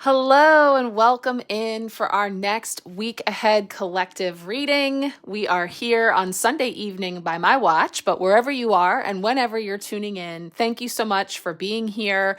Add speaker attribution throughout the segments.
Speaker 1: Hello and welcome in for our next week ahead collective reading. We are here on Sunday evening by my watch, but wherever you are and whenever you're tuning in, thank you so much for being here.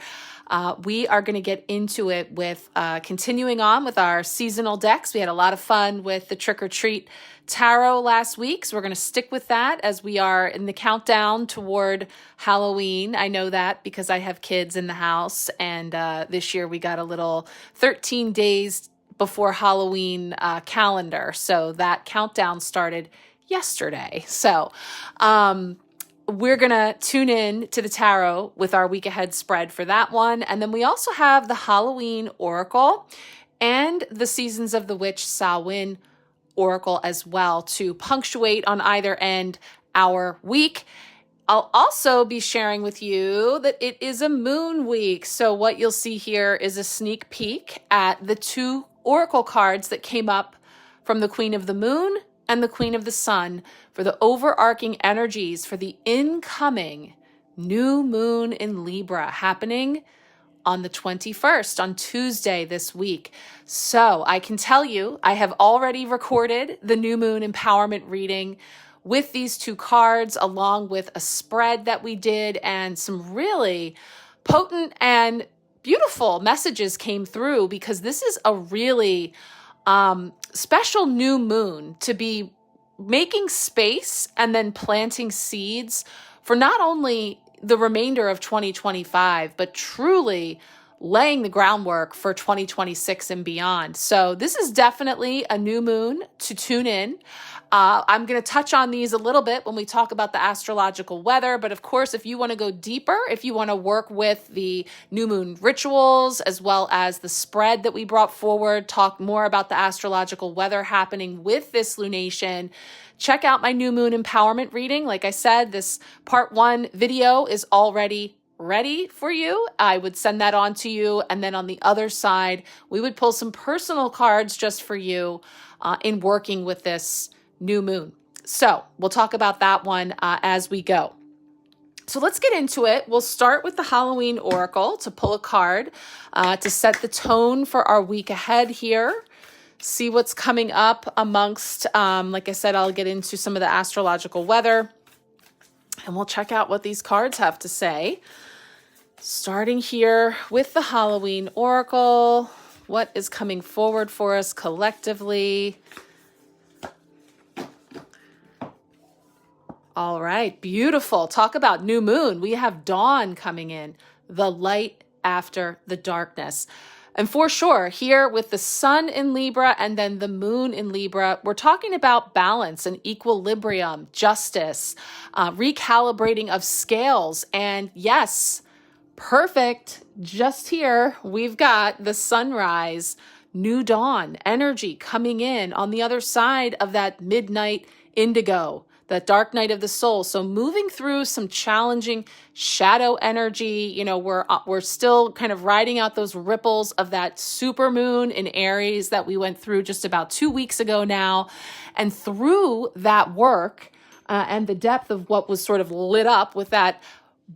Speaker 1: We are going to get into it with continuing on with our seasonal decks. We had a lot of fun with the Trick or Treat Tarot last week, so we're going to stick with that as we are in the countdown toward Halloween. I know that because I have kids in the house, and this year we got a little 13 days before Halloween calendar, so that countdown started yesterday. So we're going to tune in to the tarot with our week ahead spread for that one. And then we also have the Halloween Oracle and the Seasons of the Witch Samhain Oracle as well to punctuate on either end our week. I'll also be sharing with you that it is a moon week. So what you'll see here is a sneak peek at the two oracle cards that came up from the Queen of the Moon and the Queen of the Sun for the overarching energies for the incoming new moon in Libra happening on the 21st, on Tuesday this week. So I can tell you, I have already recorded the new moon empowerment reading with these two cards, along with a spread that we did, and some really potent and beautiful messages came through, because this is a really special new moon to be making space and then planting seeds for not only the remainder of 2025, but truly laying the groundwork for 2026 and beyond. So this is definitely a new moon to tune in. I'm going to touch on these a little bit when we talk about the astrological weather. But of course, if you want to go deeper, if you want to work with the new moon rituals, as well as the spread that we brought forward, talk more about the astrological weather happening with this lunation, check out my new moon empowerment reading. Like I said, this part 1 video is already ready for you. I would send that on to you. And then on the other side, we would pull some personal cards just for you in working with this new moon. So we'll talk about that one as we go. So let's get into it. We'll start with the Halloween Oracle to pull a card to set the tone for our week ahead here. See what's coming up amongst, like I said, I'll get into some of the astrological weather, and we'll check out what these cards have to say. Starting here with the Halloween Oracle, what is coming forward for us collectively? All right, beautiful. Talk about new moon. We have dawn coming in, the light after the darkness. And for sure, here with the sun in Libra and then the moon in Libra, we're talking about balance and equilibrium, justice, recalibrating of scales. And yes, perfect. Just here, we've got the sunrise, new dawn energy coming in on the other side of that midnight indigo, that dark night of the soul. So moving through some challenging shadow energy. You know, we're still kind of riding out those ripples of that super moon in Aries that we went through just about 2 weeks ago now. And through that work and the depth of what was sort of lit up with that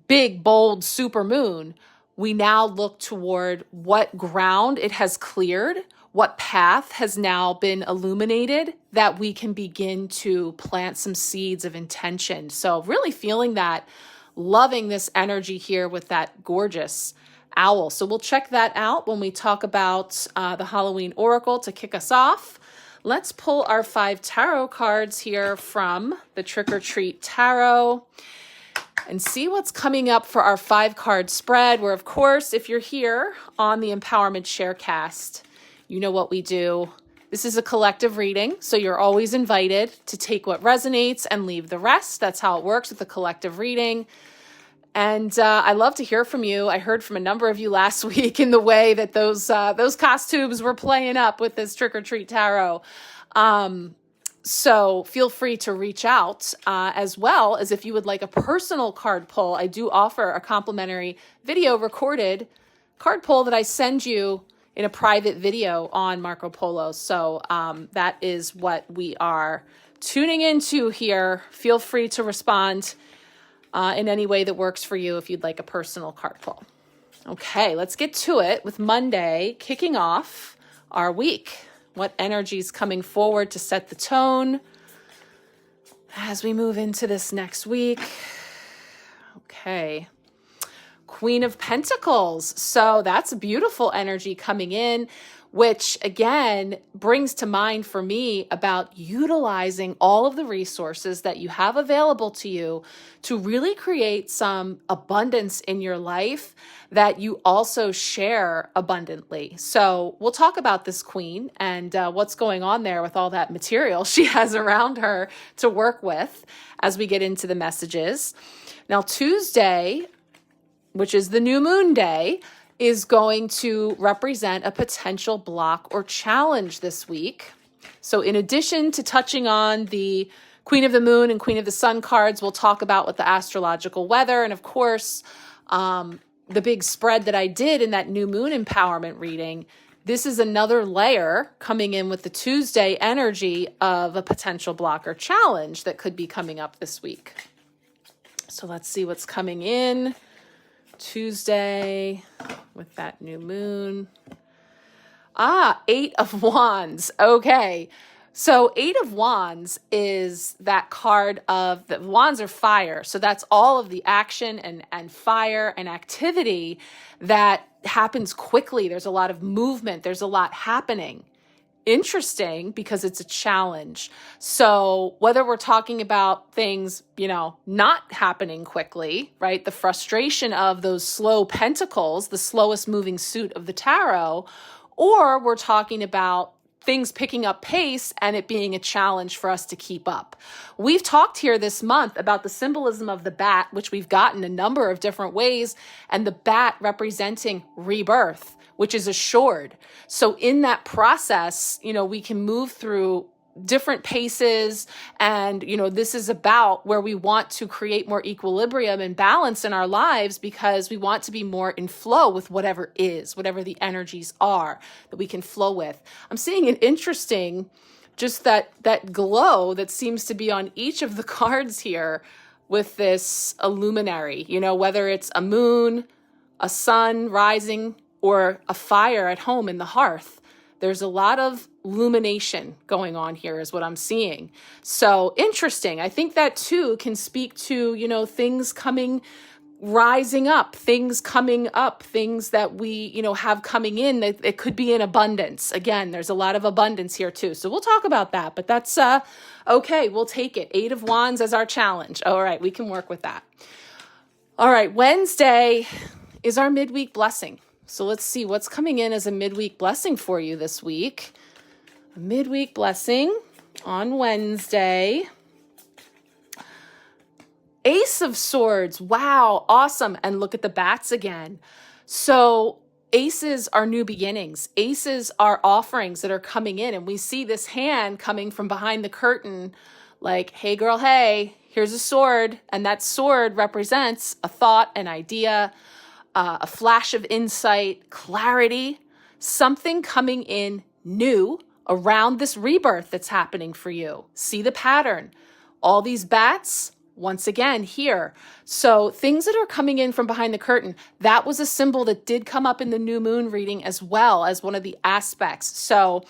Speaker 1: big, bold super moon, we now look toward what ground it has cleared, what path has now been illuminated, that we can begin to plant some seeds of intention. So really feeling that, loving this energy here with that gorgeous owl. So we'll check that out when we talk about the Halloween Oracle to kick us off. Let's pull our 5 tarot cards here from the Trick or Treat Tarot and see what's coming up for our 5-card spread, where, of course, if you're here on the Empowerment Sharecast, you know what we do. This is a collective reading, so you're always invited to take what resonates and leave the rest. That's how it works with a collective reading. And I love to hear from you. I heard from a number of you last week in the way that those costumes were playing up with this Trick or Treat Tarot. So feel free to reach out, as well as if you would like a personal card pull. I do offer a complimentary video recorded card pull that I send you in a private video on Marco Polo. So that is what we are tuning into here. Feel free to respond in any way that works for you if you'd like a personal card pull. Okay, let's get to it with Monday kicking off our week. What energy is coming forward to set the tone as we move into this next week? Okay. Queen of Pentacles. So that's beautiful energy coming in, which again brings to mind for me about utilizing all of the resources that you have available to you to really create some abundance in your life that you also share abundantly. So we'll talk about this queen and what's going on there with all that material she has around her to work with as we get into the messages. Now, Tuesday, which is the new moon day, is going to represent a potential block or challenge this week. So in addition to touching on the Queen of the Moon and Queen of the Sun cards, we'll talk about what the astrological weather, and of course, the big spread that I did in that new moon empowerment reading. This is another layer coming in with the Tuesday energy of a potential block or challenge that could be coming up this week. So let's see what's coming in Tuesday with that new moon. Eight of Wands. Okay. So Eight of Wands is that card of the wands are fire. So that's all of the action and fire and activity that happens quickly. There's a lot of movement. There's a lot happening. Interesting because it's a challenge. So whether we're talking about things, not happening quickly, right? The frustration of those slow pentacles, the slowest moving suit of the tarot, or we're talking about things picking up pace and it being a challenge for us to keep up. We've talked here this month about the symbolism of the bat, which we've gotten a number of different ways, and the bat representing rebirth, which is assured. So in that process, we can move through different paces. And, this is about where we want to create more equilibrium and balance in our lives because we want to be more in flow with whatever the energies are that we can flow with. I'm seeing an interesting, just that glow that seems to be on each of the cards here with this luminary, whether it's a moon, a sun rising, or a fire at home in the hearth. There's a lot of illumination going on here is what I'm seeing. So interesting. I think that too can speak to, things rising up, things coming up, things that we, have coming in that it could be in abundance. Again, there's a lot of abundance here too. So we'll talk about that, but that's okay. We'll take it. Eight of Wands as our challenge. All right. We can work with that. All right. Wednesday is our midweek blessing. So let's see what's coming in as a midweek blessing for you this week. A midweek blessing on Wednesday. Ace of Swords. Wow, awesome. And look at the bats again. So aces are new beginnings. Aces are offerings that are coming in. And we see this hand coming from behind the curtain like, hey girl, hey, here's a sword. And that sword represents a thought, an idea, a flash of insight, clarity, something coming in new around this rebirth that's happening for you. See the pattern. All these bats, once again, here. So things that are coming in from behind the curtain, that was a symbol that did come up in the new moon reading as well as one of the aspects. So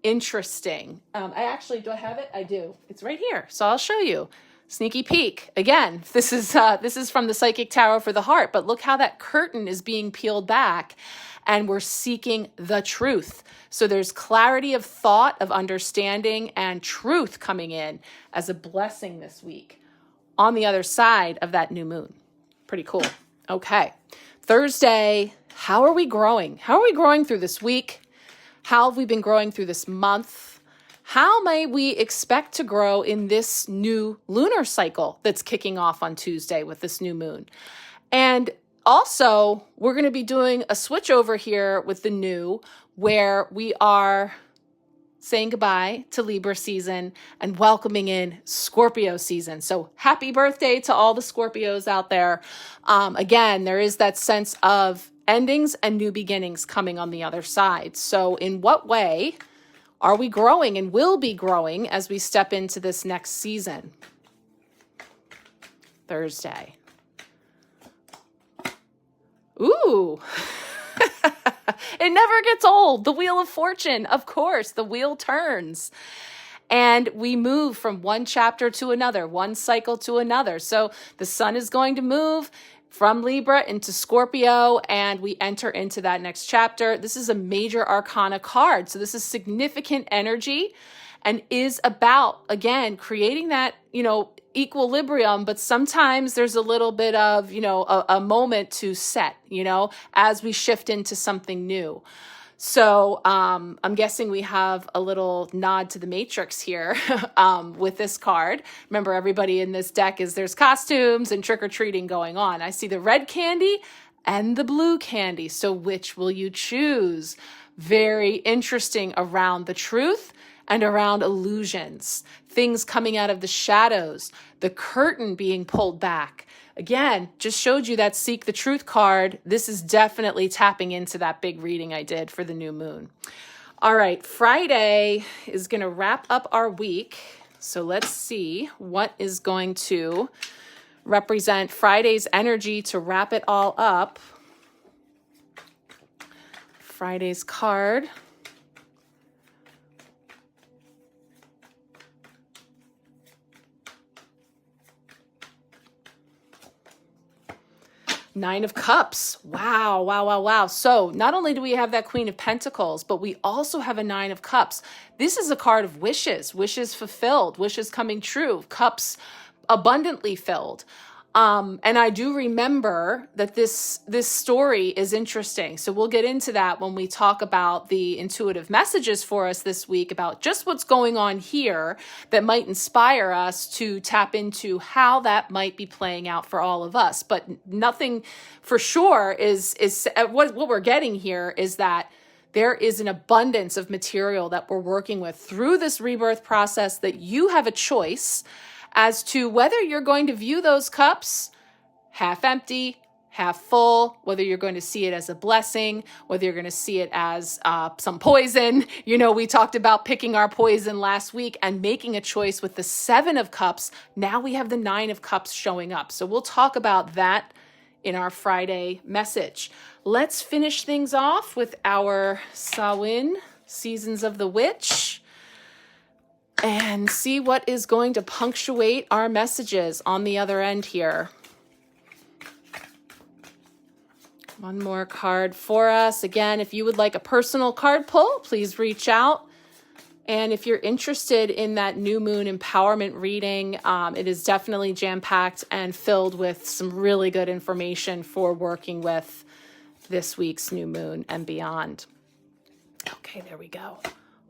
Speaker 1: interesting. Do I have it? I do. It's right here. So I'll show you. Sneaky peek. Again, this is from the Psychic Tarot for the Heart, but look how that curtain is being peeled back and we're seeking the truth. So there's clarity of thought, of understanding, and truth coming in as a blessing this week on the other side of that new moon. Pretty cool. Okay. Thursday, how are we growing? How are we growing through this week? How have we been growing through this month? How may we expect to grow in this new lunar cycle that's kicking off on Tuesday with this new moon? And also, we're going to be doing a switch over here with the new, where we are saying goodbye to Libra season and welcoming in Scorpio season. So happy birthday to all the Scorpios out there. Again, there is that sense of endings and new beginnings coming on the other side. So in what way are we growing and will be growing as we step into this next season? Thursday. Ooh. It never gets old. The Wheel of Fortune, of course, the wheel turns. And we move from one chapter to another, one cycle to another. So the sun is going to move from Libra into Scorpio, and we enter into that next chapter. This is a major arcana card. So this is significant energy and is about, again, creating that, equilibrium, but sometimes there's a little bit of, a moment to set, as we shift into something new. So I'm guessing we have a little nod to the Matrix here with this card. Remember, everybody in this deck there's costumes and trick-or-treating going on. I see the red candy and the blue candy. So which will you choose? Very interesting around the truth and around illusions, things coming out of the shadows, the curtain being pulled back. Again, just showed you that Seek the Truth card. This is definitely tapping into that big reading I did for the new moon. All right, Friday is going to wrap up our week. So let's see what is going to represent Friday's energy to wrap it all up. Friday's card. Nine of Cups. Wow, wow, wow, wow. So not only do we have that Queen of Pentacles, but we also have a Nine of Cups. This is a card of wishes, wishes fulfilled, wishes coming true, cups abundantly filled. And I do remember that this story is interesting. So we'll get into that when we talk about the intuitive messages for us this week about just what's going on here that might inspire us to tap into how that might be playing out for all of us. But nothing for sure is what we're getting here is that there is an abundance of material that we're working with through this rebirth process, that you have a choice as to whether you're going to view those cups half empty, half full, whether you're going to see it as a blessing, whether you're going to see it as some poison. We talked about picking our poison last week and making a choice with the Seven of Cups. Now we have the Nine of Cups showing up. So we'll talk about that in our Friday message. Let's finish things off with our Samhain, Seasons of the Witch, and see what is going to punctuate our messages on the other end here. One more card for us. Again, if you would like a personal card pull, please reach out. And if you're interested in that new moon empowerment reading, it is definitely jam-packed and filled with some really good information for working with this week's new moon and beyond. Okay, there we go.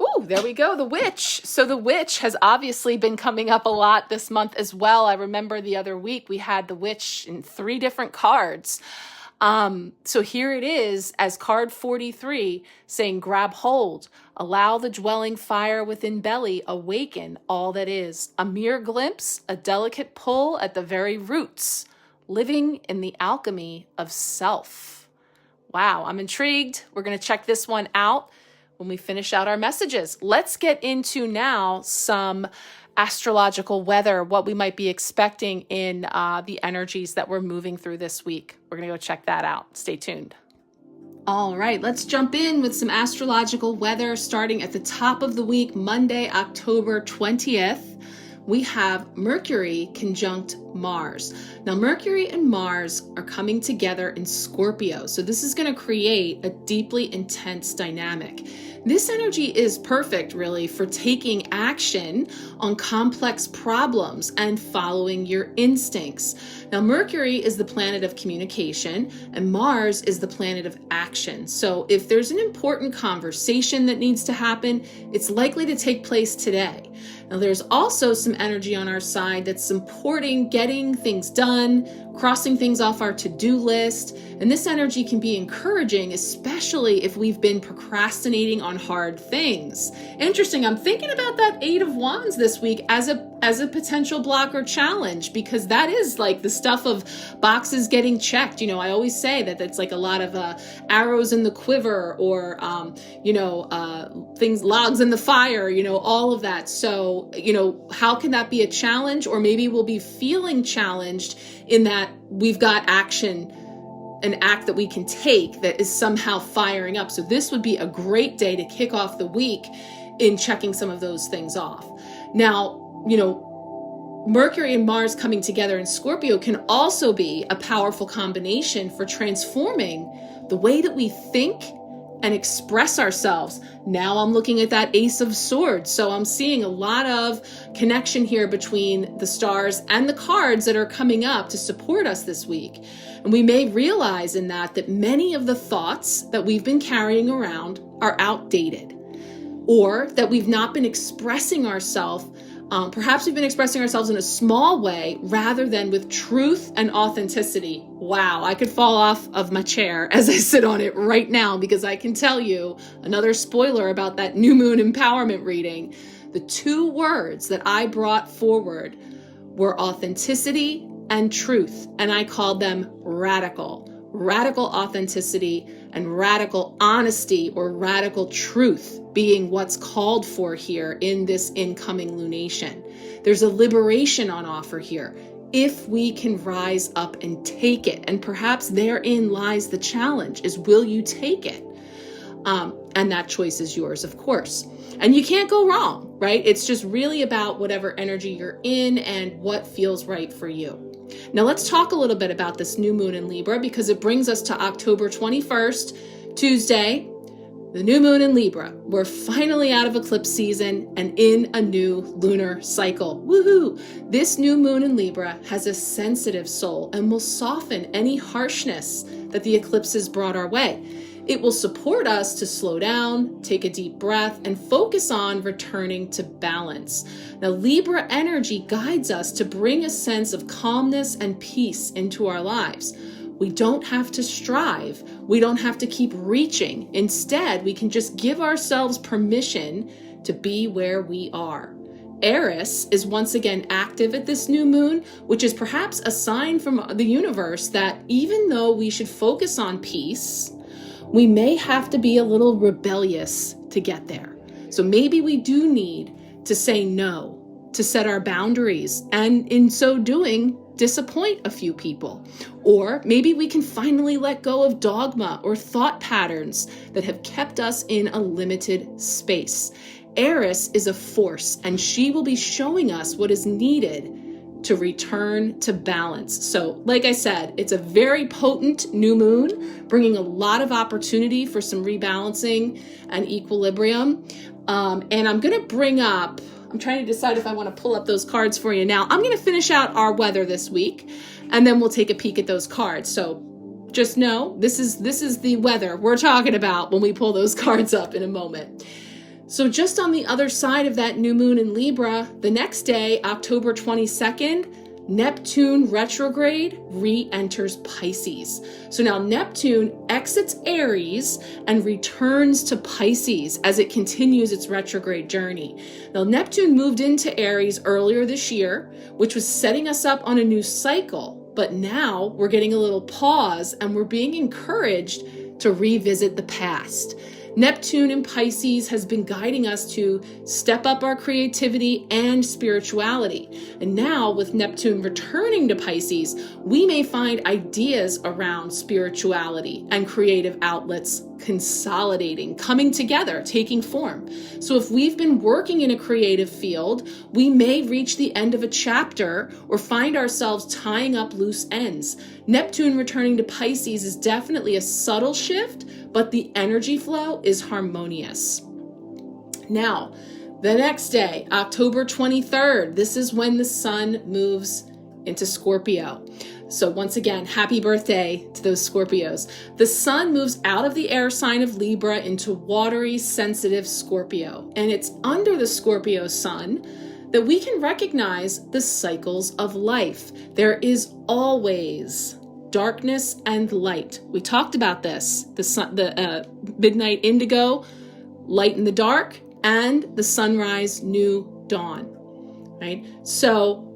Speaker 1: Ooh, there we go, the Witch. So the Witch has obviously been coming up a lot this month as well. I remember the other week we had the Witch in 3 different cards. So here it is as card 43 saying, grab hold, allow the dwelling fire within belly, awaken all that is. A mere glimpse, a delicate pull at the very roots, living in the alchemy of self. Wow, I'm intrigued. We're going to check this one out when we finish out our messages. Let's get into now some astrological weather, what we might be expecting in the energies that we're moving through this week. We're going to go check that out. Stay tuned. All right, let's jump in with some astrological weather starting at the top of the week, Monday, October 20th. We have Mercury conjunct Mars. Now, Mercury and Mars are coming together in Scorpio. So this is going to create a deeply intense dynamic. This energy is perfect, really, for taking action on complex problems and following your instincts. Now, Mercury is the planet of communication and Mars is the planet of action. So if there's an important conversation that needs to happen, it's likely to take place today. Now, there's also some energy on our side that's supporting getting things done, crossing things off our to-do list. And this energy can be encouraging, especially if we've been procrastinating on hard things. Interesting, I'm thinking about that 8 of Wands this week as a potential block or challenge, because that is like the stuff of boxes getting checked. I always say that that's like a lot of arrows in the quiver or, things, logs in the fire, all of that. So, how can that be a challenge? Or maybe we'll be feeling challenged in that we've got action an act that we can take that is somehow firing up. So this would be a great day to kick off the week in checking some of those things off. Now, Mercury and Mars coming together in Scorpio can also be a powerful combination for transforming the way that we think and express ourselves. Now I'm looking at that Ace of Swords. So I'm seeing a lot of connection here between the stars and the cards that are coming up to support us this week. And we may realize in that many of the thoughts that we've been carrying around are outdated, or that we've not been expressing ourselves. Perhaps we've been expressing ourselves in a small way rather than with truth and authenticity. Wow, I could fall off of my chair as I sit on it right now, because I can tell you another spoiler about that new moon empowerment reading. The two words that I brought forward were authenticity and truth, and I called them radical. Radical authenticity and radical honesty, or radical truth, being what's called for here in this incoming lunation. There's a liberation on offer here if we can rise up and take it. And perhaps therein lies the challenge, is will you take it? And that choice is yours, of course. And you can't go wrong, right? It's just really about whatever energy you're in and what feels right for you. Now let's talk a little bit about this new moon in Libra, because it brings us to October 21st, Tuesday, the new moon in Libra. We're finally out of eclipse season and in a new lunar cycle. Woohoo! This new moon in Libra has a sensitive soul and will soften any harshness that the eclipses brought our way. It will support us to slow down, take a deep breath, and focus on returning to balance. Now, Libra energy guides us to bring a sense of calmness and peace into our lives. We don't have to strive. We don't have to keep reaching. Instead, we can just give ourselves permission to be where we are. Eris is once again active at this new moon, which is perhaps a sign from the universe that even though we should focus on peace, we may have to be a little rebellious to get there. So maybe we do need to say no, to set our boundaries, and in so doing, disappoint a few people. Or maybe we can finally let go of dogma or thought patterns that have kept us in a limited space. Eris is a force, and she will be showing us what is needed to return to balance. So, like I said, it's a very potent new moon, bringing a lot of opportunity for some rebalancing and equilibrium. And I'm going to bring up, I'm trying to decide if I want to pull up those cards for you now. I'm going to finish out our weather this week, and then we'll take a peek at those cards. So just know this is the weather we're talking about when we pull those cards up in a moment. So just on the other side of that new moon in Libra, the next day, October 22nd, Neptune retrograde re-enters Pisces. So now Neptune exits Aries and returns to Pisces as it continues its retrograde journey. Now Neptune moved into Aries earlier this year, which was setting us up on a new cycle. But now we're getting a little pause and we're being encouraged to revisit the past. Neptune in Pisces has been guiding us to step up our creativity and spirituality. And now with Neptune returning to Pisces, we may find ideas around spirituality and creative outlets consolidating, coming together, taking form. So if we've been working in a creative field, we may reach the end of a chapter or find ourselves tying up loose ends. Neptune returning to Pisces is definitely a subtle shift, but the energy flow is harmonious. Now, the next day, October 23rd, this is when the sun moves into Scorpio. So once again, happy birthday to those Scorpios. The sun moves out of the air sign of Libra into watery, sensitive Scorpio. And it's under the Scorpio sun that we can recognize the cycles of life. There is always darkness and light. We talked about this, the midnight indigo, light in the dark, and the sunrise, new dawn, right? So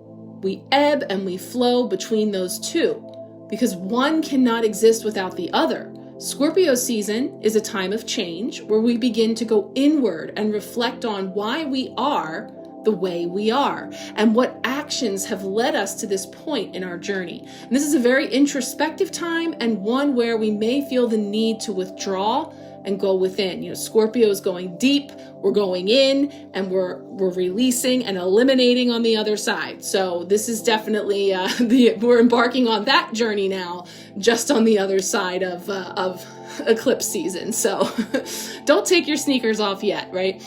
Speaker 1: we ebb and we flow between those two because one cannot exist without the other. Scorpio season is a time of change where we begin to go inward and reflect on why we are the way we are and what actions have led us to this point in our journey. And this is a very introspective time, and one where we may feel the need to withdraw and go within. You know, Scorpio is going deep, we're going in, and we're releasing and eliminating on the other side. So this is definitely we're embarking on that journey now, just on the other side of eclipse season. So don't take your sneakers off yet, right?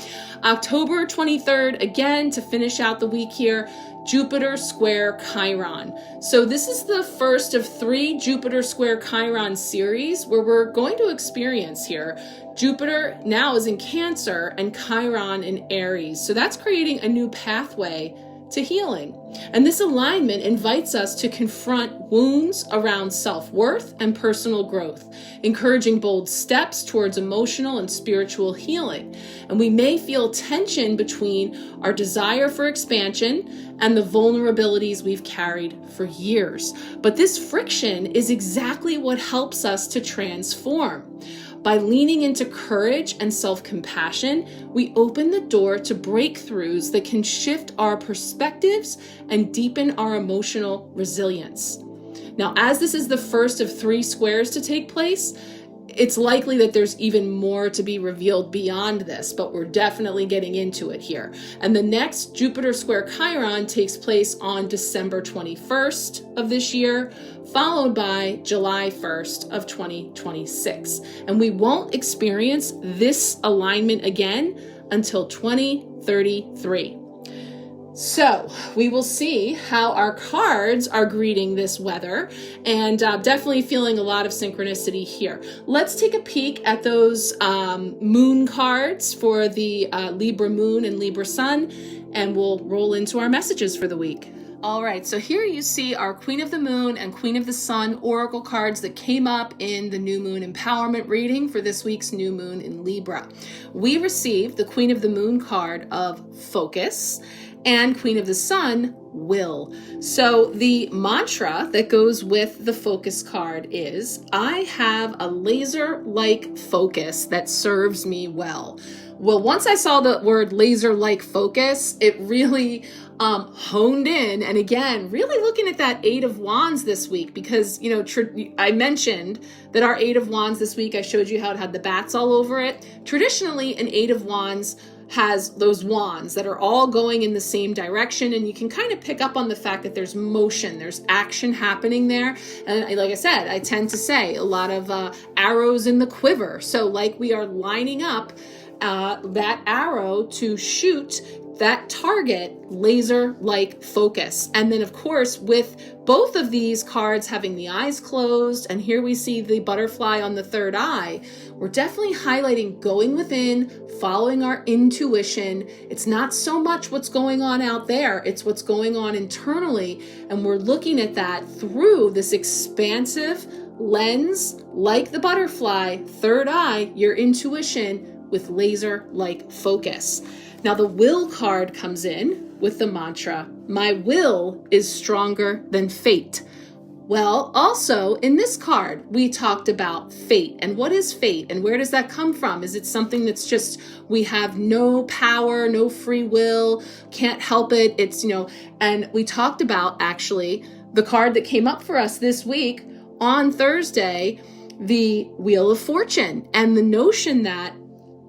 Speaker 1: October 23rd, again, to finish out the week here, Jupiter square Chiron. So this is the first of 3 Jupiter square Chiron series where we're going to experience here. Jupiter now is in Cancer and Chiron in Aries. So that's creating a new pathway to healing. And this alignment invites us to confront wounds around self-worth and personal growth, encouraging bold steps towards emotional and spiritual healing. And we may feel tension between our desire for expansion and the vulnerabilities we've carried for years. But this friction is exactly what helps us to transform. By leaning into courage and self-compassion, we open the door to breakthroughs that can shift our perspectives and deepen our emotional resilience. Now, as this is the first of 3 squares to take place, it's likely that there's even more to be revealed beyond this, but we're definitely getting into it here. And the next Jupiter square Chiron takes place on December 21st of this year, followed by July 1st of 2026. And we won't experience this alignment again until 2033. So we will see how our cards are greeting this weather, and definitely feeling a lot of synchronicity here. Let's take a peek at those moon cards for the Libra moon and Libra sun, and we'll roll into our messages for the week. All right, so here you see our Queen of the Moon and Queen of the Sun oracle cards that came up in the new moon empowerment reading for this week's new moon in Libra. We received the Queen of the Moon card of focus and Queen of the Sun, will. So the mantra that goes with the focus card is, I have a laser-like focus that serves me well. Well, once I saw the word laser-like focus, it really honed in. And again, really looking at that 8 of Wands this week, because, you know, I mentioned that our 8 of Wands this week, I showed you how it had the bats all over it. Traditionally, an 8 of Wands has those wands that are all going in the same direction, and you can kind of pick up on the fact that there's motion, there's action happening there. And like I said, I tend to say a lot of arrows in the quiver. So like we are lining up that arrow to shoot that target, laser-like focus. And then of course, with both of these cards having the eyes closed, and here we see the butterfly on the third eye, we're definitely highlighting going within, following our intuition. It's not so much what's going on out there, it's what's going on internally. And we're looking at that through this expansive lens, like the butterfly, third eye, your intuition with laser-like focus. Now the will card comes in with the mantra, my will is stronger than fate. Well, also in this card, we talked about fate. And what is fate? And where does that come from? Is it something that's just, we have no power, no free will, can't help it? It's, you know, and we talked about actually the card that came up for us this week on Thursday, the Wheel of Fortune, and the notion that,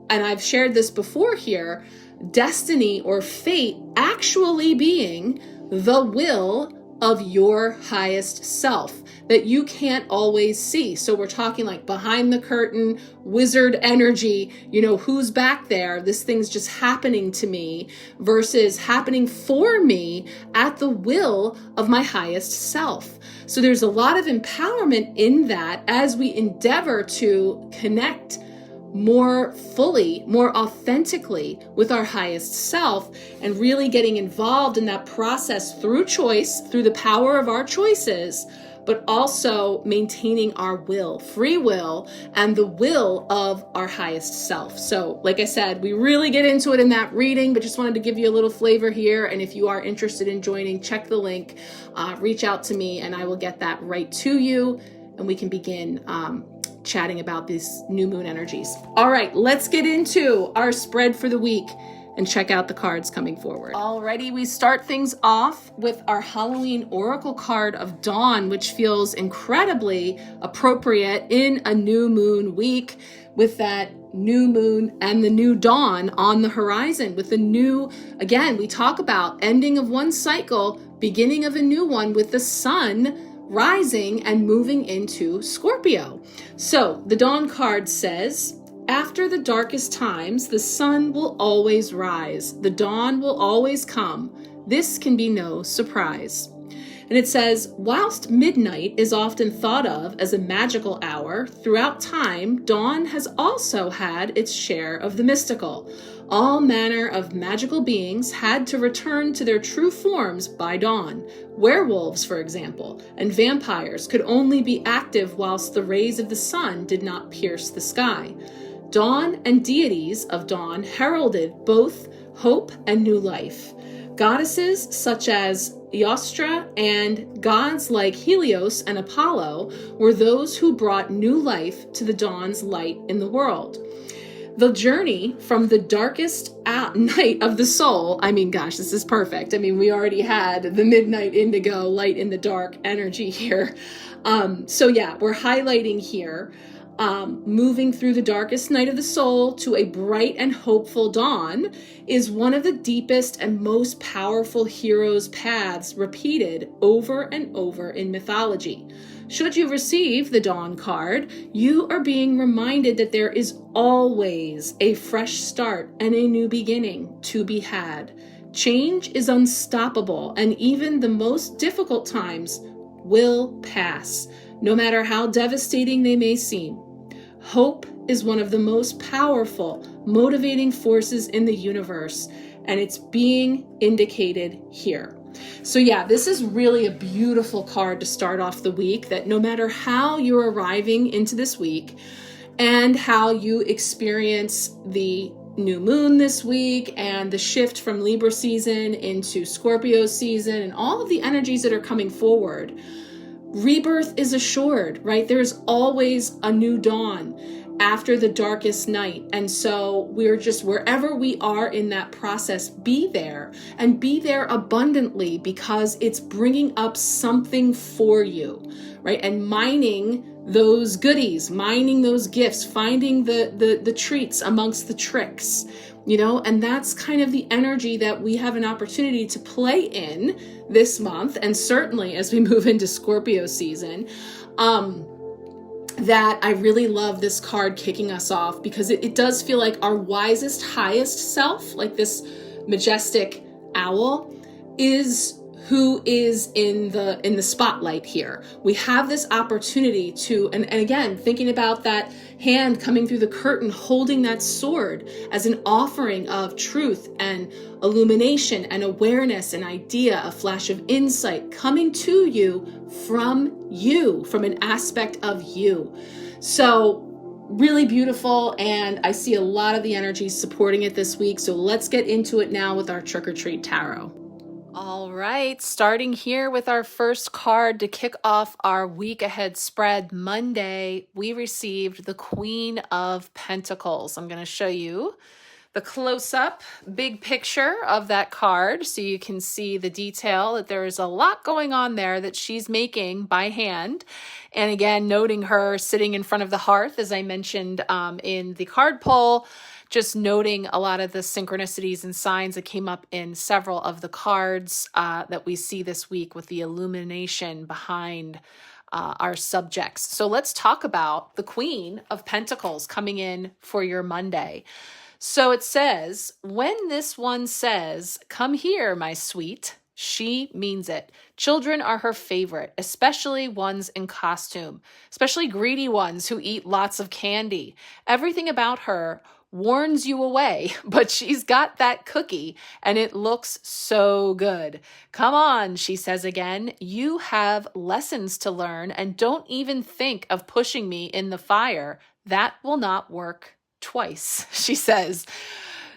Speaker 1: and I've shared this before here, destiny or fate actually being the will of your highest self that you can't always see. So we're talking like behind the curtain, wizard energy, you know, who's back there? This thing's just happening to me versus happening for me at the will of my highest self. So there's a lot of empowerment in that as we endeavor to connect more fully, more authentically with our highest self, and really getting involved in that process through choice, through the power of our choices, but also maintaining our will, free will, and the will of our highest self. So like I said, we really get into it in that reading, but just wanted to give you a little flavor here. And if you are interested in joining, check the link, reach out to me, and I will get that right to you, and we can begin chatting about these new moon energies. All right, let's get into our spread for the week. and check out the cards coming forward. Alrighty, we start things off with our Halloween Oracle card of Dawn, which feels incredibly appropriate in a new moon week with that new moon and the new dawn on the horizon. With the new, again, we talk about ending of one cycle, beginning of a new one with the sun rising and moving into Scorpio. So the Dawn card says, after the darkest times, the sun will always rise. The dawn will always come. This can be no surprise. And it says, whilst midnight is often thought of as a magical hour, throughout time, dawn has also had its share of the mystical. All manner of magical beings had to return to their true forms by dawn. Werewolves, for example, and vampires could only be active whilst the rays of the sun did not pierce the sky. Dawn and deities of dawn heralded both hope and new life. Goddesses such as Eostra and gods like Helios and Apollo were those who brought new life to the dawn's light in the world. The journey from the darkest night of the soul, this is perfect. We already had the midnight indigo, light in the dark energy here. We're highlighting here moving through the darkest night of the soul to a bright and hopeful dawn is one of the deepest and most powerful heroes' paths repeated over and over in mythology. Should you receive the Dawn card, you are being reminded that there is always a fresh start and a new beginning to be had. Change is unstoppable, and even the most difficult times will pass, no matter how devastating they may seem. Hope is one of the most powerful, motivating forces in the universe, and it's being indicated here. So this is really a beautiful card to start off the week, that no matter how you're arriving into this week and how you experience the new moon this week and the shift from Libra season into Scorpio season and all of the energies that are coming forward, rebirth is assured, right? There's always a new dawn after the darkest night. And so we're just, wherever we are in that process, be there, and be there abundantly, because it's bringing up something for you, right? And mining those goodies, mining those gifts, finding the treats amongst the tricks, and that's kind of the energy that we have an opportunity to play in this month. And certainly as we move into Scorpio season, that I really love this card kicking us off, because it does feel like our wisest, highest self, like this majestic owl, is who is in the spotlight here. We have this opportunity to, and again, thinking about that hand coming through the curtain, holding that sword as an offering of truth and illumination and awareness, an idea, a flash of insight coming to you, from an aspect of you. So really beautiful, and I see a lot of the energy supporting it this week. So let's get into it now with our Trick or Treat Tarot. All right, starting here with our first card to kick off our week ahead spread Monday, we received the Queen of Pentacles. I'm going to show you the close-up big picture of that card so you can see the detail, that there is a lot going on there that she's making by hand. And again, noting her sitting in front of the hearth, as I mentioned in the card pull, just noting a lot of the synchronicities and signs that came up in several of the cards that we see this week with the illumination behind our subjects. So let's talk about the Queen of Pentacles coming in for your Monday. So it says, when this one says, "Come here, my sweet," she means it. Children are her favorite, especially ones in costume, especially greedy ones who eat lots of candy. Everything about her warns you away, but she's got that cookie and it looks so good. Come on, she says again, you have lessons to learn, and don't even think of pushing me in the fire. That will not work twice, she says.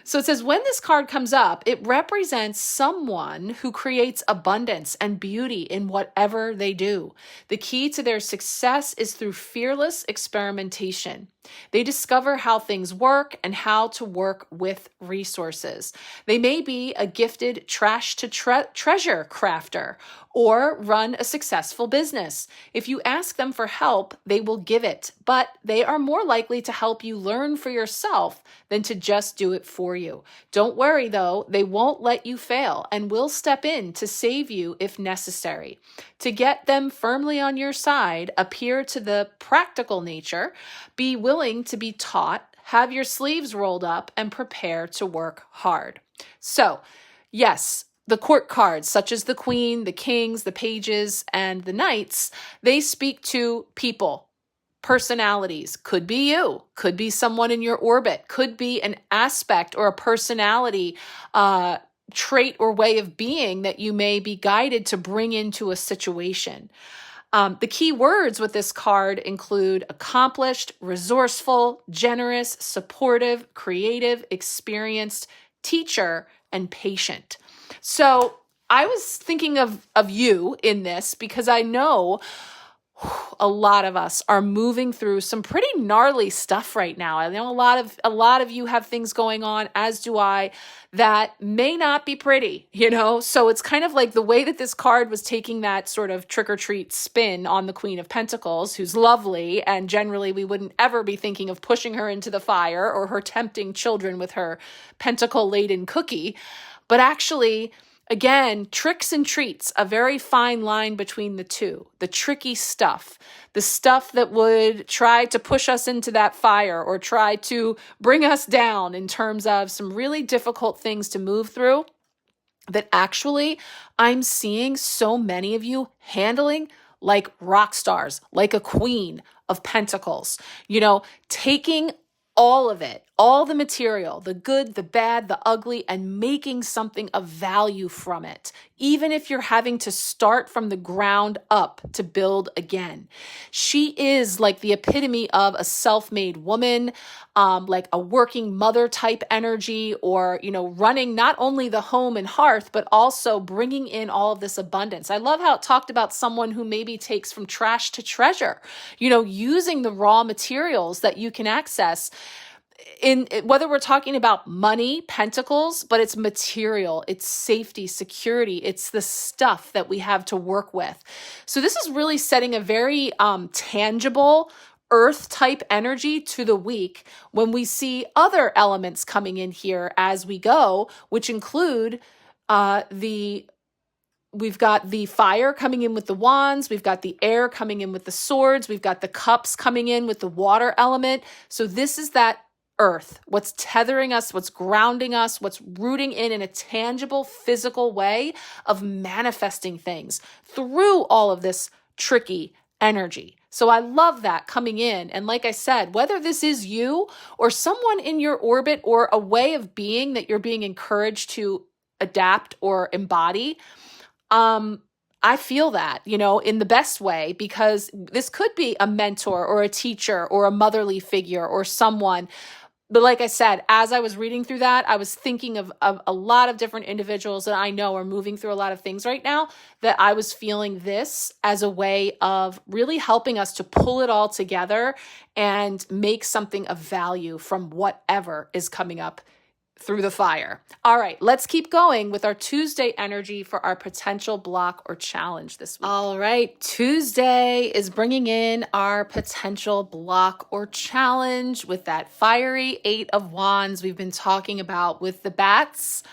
Speaker 1: So it says, when this card comes up, it represents someone who creates abundance and beauty in whatever they do. The key to their success is through fearless experimentation. They discover how things work and how to work with resources. They may be a gifted trash to treasure crafter or run a successful business. If you ask them for help, they will give it, but they are more likely to help you learn for yourself than to just do it for you. Don't worry though, they won't let you fail and will step in to save you if necessary. To get them firmly on your side, appear to the practical nature, be willing to be taught, have your sleeves rolled up, and prepare to work hard. So, yes, the court cards, such as the queen, the kings, the pages, and the knights, they speak to people, personalities. Could be you, could be someone in your orbit, could be an aspect or a personality trait or way of being that you may be guided to bring into a situation. The key words with this card include accomplished, resourceful, generous, supportive, creative, experienced, teacher, and patient. So I was thinking of you in this because I know a lot of us are moving through some pretty gnarly stuff right now. I know a lot of you have things going on, as do I, that may not be pretty, So it's kind of like the way that this card was taking that sort of trick or treat spin on the Queen of Pentacles, who's lovely, and generally we wouldn't ever be thinking of pushing her into the fire or her tempting children with her pentacle-laden cookie. But actually, again, tricks and treats, a very fine line between the two. The tricky stuff, the stuff that would try to push us into that fire or try to bring us down in terms of some really difficult things to move through, that actually I'm seeing so many of you handling like rock stars, like a queen of pentacles, taking all of it, all the material, the good, the bad, the ugly, and making something of value from it, even if you're having to start from the ground up to build again. She is like the epitome of a self-made woman, like a working mother type energy, or, running not only the home and hearth, but also bringing in all of this abundance. I love how it talked about someone who maybe takes from trash to treasure, using the raw materials that you can access, in whether we're talking about money, pentacles, but it's material, it's safety, security, it's the stuff that we have to work with. So this is really setting a very tangible earth type energy to the week when we see other elements coming in here as we go, which include we've got the fire coming in with the wands. We've got the air coming in with the swords. We've got the cups coming in with the water element. So this is that earth, what's tethering us, what's grounding us, what's rooting in a tangible, physical way of manifesting things through all of this tricky energy. So I love that coming in. And like I said, whether this is you or someone in your orbit or a way of being that you're being encouraged to adapt or embody, I feel that, in the best way, because this could be a mentor or a teacher or a motherly figure or someone. But like I said, as I was reading through that, I was thinking of a lot of different individuals that I know are moving through a lot of things right now, that I was feeling this as a way of really helping us to pull it all together and make something of value from whatever is coming up through the fire. All right, let's keep going with our Tuesday energy for our potential block or challenge this week. All right, Tuesday is bringing in our potential block or challenge with that fiery 8 of Wands we've been talking about with the bats,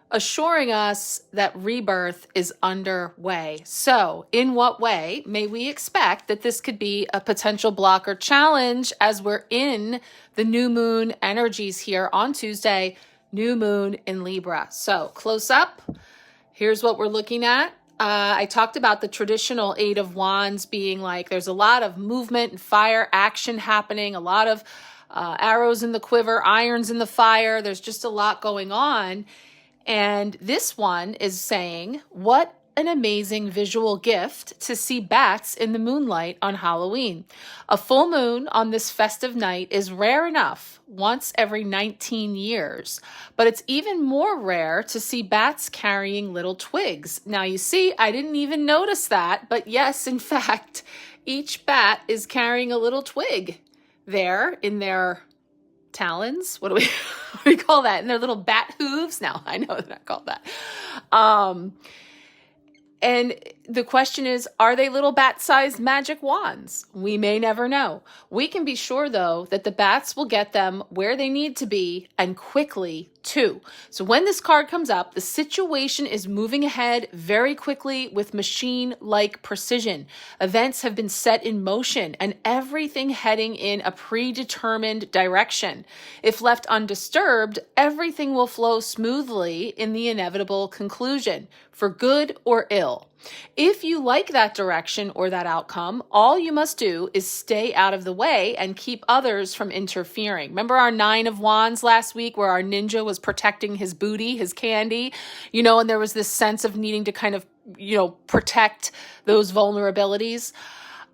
Speaker 1: assuring us that rebirth is underway. So, in what way may we expect that this could be a potential block or challenge as we're in the new moon energies here on Tuesday? New moon in Libra. So close up, here's what we're looking at. I talked about the traditional 8 of Wands being like, there's a lot of movement and fire action happening, a lot of arrows in the quiver, irons in the fire. There's just a lot going on. And this one is saying, what an amazing visual gift to see bats in the moonlight on Halloween. A full moon on this festive night is rare enough, once every 19 years, but it's even more rare to see bats carrying little twigs. Now you see, I didn't even notice that, but yes, in fact, each bat is carrying a little twig there in their talons. What do we call that? In their little bat hooves? No, I know they're not called that. And the question is, are they little bat-sized magic wands? We may never know. We can be sure, though, that the bats will get them where they need to be, and quickly, too. So when this card comes up, the situation is moving ahead very quickly with machine-like precision. Events have been set in motion, and everything heading in a predetermined direction. If left undisturbed, everything will flow smoothly in the inevitable conclusion, for good or ill. If you like that direction or that outcome, all you must do is stay out of the way and keep others from interfering. Remember our 9 of Wands last week where our ninja was protecting his booty, his candy, and there was this sense of needing to kind of, protect those vulnerabilities.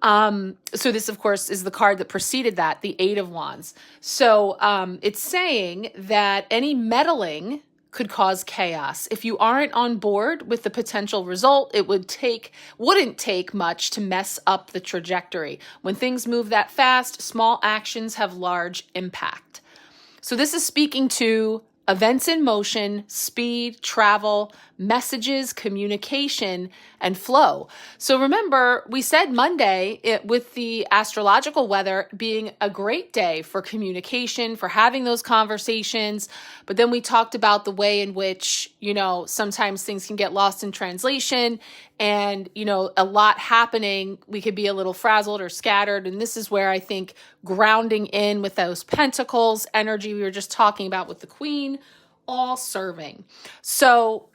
Speaker 1: So this, of course, is the card that preceded that, the 8 of Wands. So it's saying that any meddling could cause chaos. If you aren't on board with the potential result, it wouldn't take much to mess up the trajectory. When things move that fast, small actions have large impact. So this is speaking to events in motion, speed, travel, messages, communication, and flow. So remember, we said Monday with the astrological weather being a great day for communication, for having those conversations. But then we talked about the way in which, sometimes things can get lost in translation and, a lot happening. We could be a little frazzled or scattered. And this is where I think grounding in with those pentacles energy we were just talking about with the Queen, all serving. So,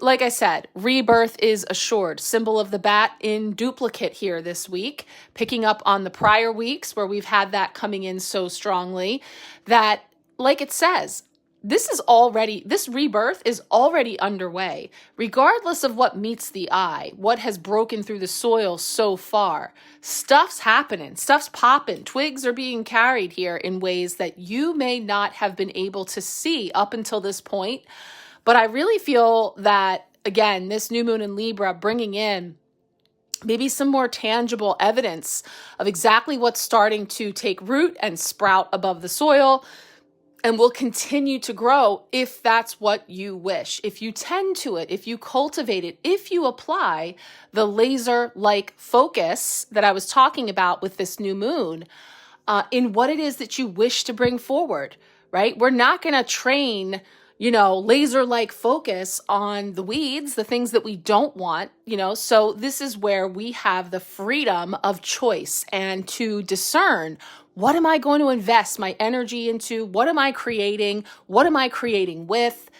Speaker 1: like I said, rebirth is assured. Symbol of the bat in duplicate here this week, picking up on the prior weeks where we've had that coming in so strongly that, like it says, this rebirth is already underway, regardless of what meets the eye, what has broken through the soil so far. Stuff's happening, stuff's popping, twigs are being carried here in ways that you may not have been able to see up until this point. But I really feel that, again, this new moon in Libra bringing in maybe some more tangible evidence of exactly what's starting to take root and sprout above the soil, and will continue to grow if that's what you wish. If you tend to it, if you cultivate it, if you apply the laser-like focus that I was talking about with this new moon in what it is that you wish to bring forward, right? We're not going to train, laser-like focus on the weeds, the things that we don't want, So this is where we have the freedom of choice and to discern, what am I going to invest my energy into? What am I creating? What am I creating with?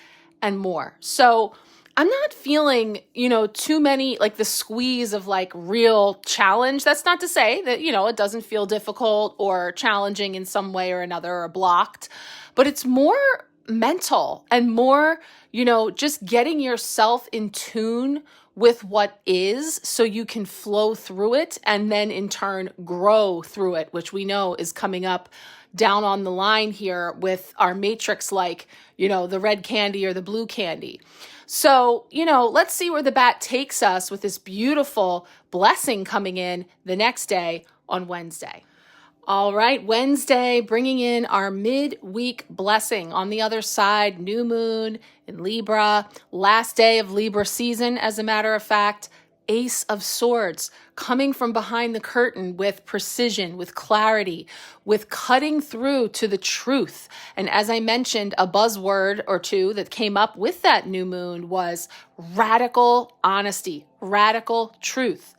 Speaker 1: And more. So I'm not feeling, too many, like the squeeze of like real challenge. That's not to say that, it doesn't feel difficult or challenging in some way or another or blocked, but it's more mental and more, just getting yourself in tune with what is so you can flow through it and then in turn grow through it, which we know is coming up down on the line here with our matrix, like, the red candy or the blue candy. So, let's see where the bat takes us with this beautiful blessing coming in the next day on Wednesday. All right, Wednesday, bringing in our midweek blessing. On the other side, new moon in Libra, last day of Libra season, as a matter of fact, Ace of Swords, coming from behind the curtain with precision, with clarity, with cutting through to the truth. And as I mentioned, a buzzword or two that came up with that new moon was radical honesty, radical truth.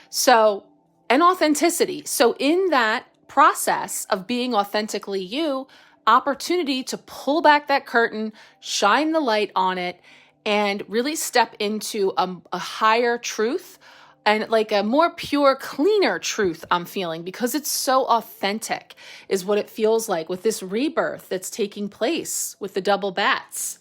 Speaker 1: So, and authenticity. So in that process of being authentically you, opportunity to pull back that curtain, shine the light on it, and really step into a higher truth and like a more pure, cleaner truth I'm feeling, because it's so authentic is what it feels like with this rebirth that's taking place with the double bats.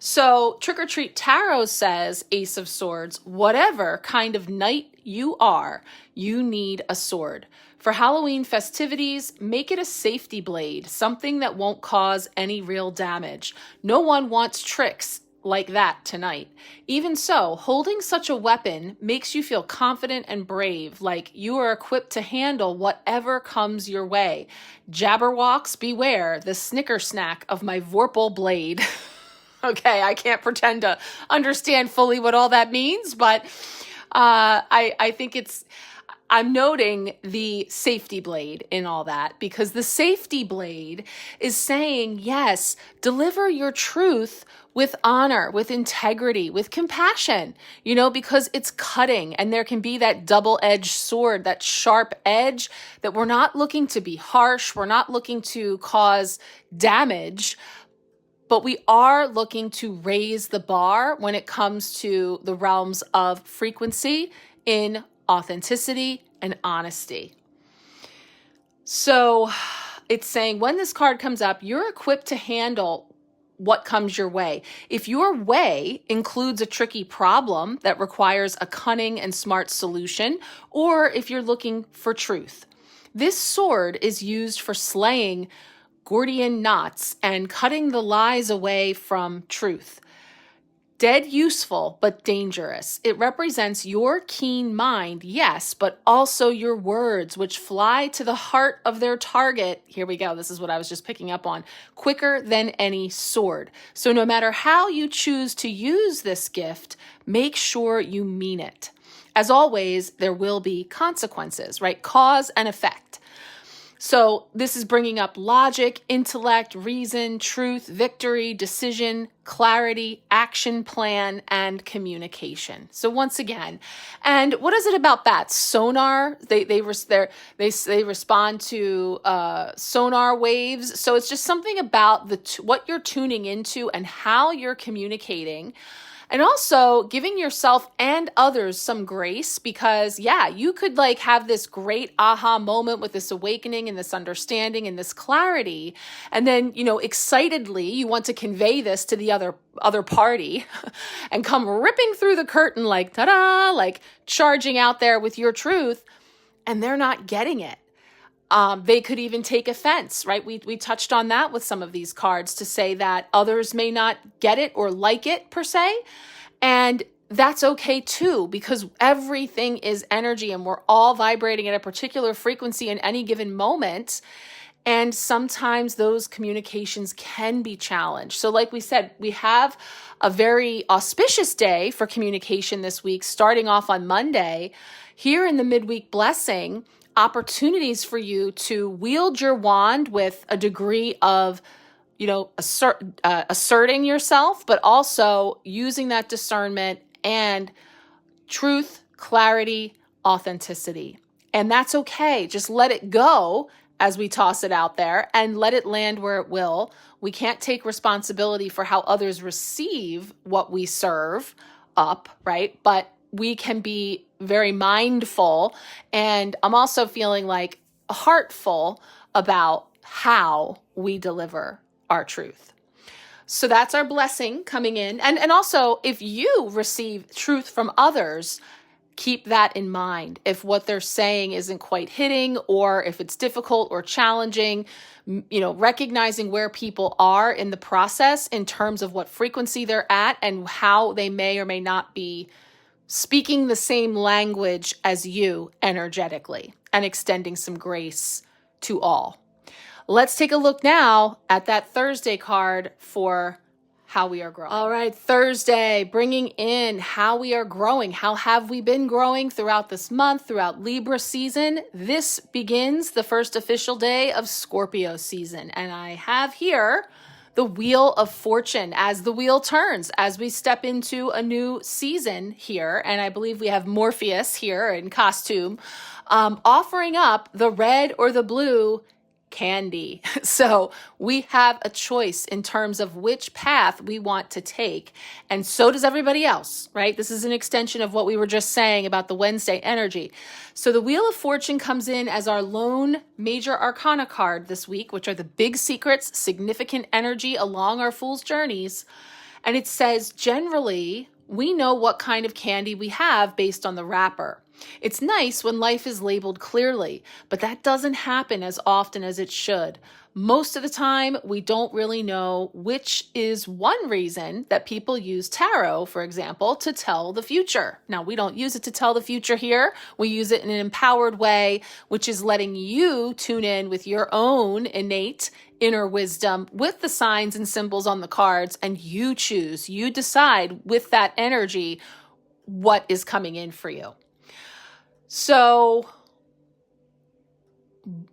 Speaker 1: So Trick or Treat Tarot says, Ace of Swords, whatever kind of knight you are, you need a sword. For Halloween festivities, make it a safety blade, something that won't cause any real damage. No one wants tricks like that tonight. Even so, holding such a weapon makes you feel confident and brave, like you are equipped to handle whatever comes your way. Jabberwocks, beware the snicker snack of my Vorpal blade. Okay, I can't pretend to understand fully what all that means, but I think I'm noting the safety blade in all that, because the safety blade is saying, yes, deliver your truth with honor, with integrity, with compassion, because it's cutting, and there can be that double-edged sword, that sharp edge, that we're not looking to be harsh, we're not looking to cause damage, but we are looking to raise the bar when it comes to the realms of frequency in authenticity and honesty. So it's saying when this card comes up, you're equipped to handle what comes your way. If your way includes a tricky problem that requires a cunning and smart solution, or if you're looking for truth, this sword is used for slaying Gordian knots and cutting the lies away from truth. Dead useful, but dangerous. It represents your keen mind, yes, but also your words, which fly to the heart of their target. Here we go. This is what I was just picking up on. Quicker than any sword. So no matter how you choose to use this gift, make sure you mean it. As always, there will be consequences, right? Cause and effect. So this is bringing up logic, intellect, reason, truth, victory, decision, clarity, action plan, and communication. So once again, and what is it about bats? Sonar. They respond to sonar waves. So it's just something about what you're tuning into and how you're communicating. And also giving yourself and others some grace, because you could have this great aha moment with this awakening and this understanding and this clarity. And then, excitedly, you want to convey this to the other party and come ripping through the curtain like, ta-da, like charging out there with your truth, and they're not getting it. They could even take offense, right? We touched on that with some of these cards to say that others may not get it or like it per se. And that's okay too, because everything is energy and we're all vibrating at a particular frequency in any given moment. And sometimes those communications can be challenged. So like we said, we have a very auspicious day for communication this week, starting off on Monday. Here in the midweek blessing, opportunities for you to wield your wand with a degree of, asserting yourself, but also using that discernment and truth, clarity, authenticity. And that's okay. Just let it go as we toss it out there and let it land where it will. We can't take responsibility for how others receive what we serve up, right? But we can be very mindful, and I'm also feeling heartful about how we deliver our truth. So that's our blessing coming in. And also, if you receive truth from others, keep that in mind. If what they're saying isn't quite hitting, or if it's difficult or challenging, recognizing where people are in the process in terms of what frequency they're at and how they may or may not be speaking the same language as you energetically, and extending some grace to all. Let's take a look now at that Thursday card for how we are growing. All right, Thursday, bringing in how we are growing. How have we been growing throughout this month, throughout Libra season? This begins the first official day of Scorpio season. And I have here the Wheel of Fortune as the wheel turns, as we step into a new season here. And I believe we have Morpheus here in costume, offering up the red or the blue candy. So we have a choice in terms of which path we want to take. And so does everybody else, right? This is an extension of what we were just saying about the Wednesday energy. So the Wheel of Fortune comes in as our lone major arcana card this week, which are the big secrets, significant energy along our fool's journeys. And it says, generally, we know what kind of candy we have based on the wrapper. It's nice when life is labeled clearly, but that doesn't happen as often as it should. Most of the time, we don't really know, which is one reason that people use tarot, for example, to tell the future. Now, we don't use it to tell the future here. We use it in an empowered way, which is letting you tune in with your own innate inner wisdom with the signs and symbols on the cards, and you choose, you decide with that energy what is coming in for you. So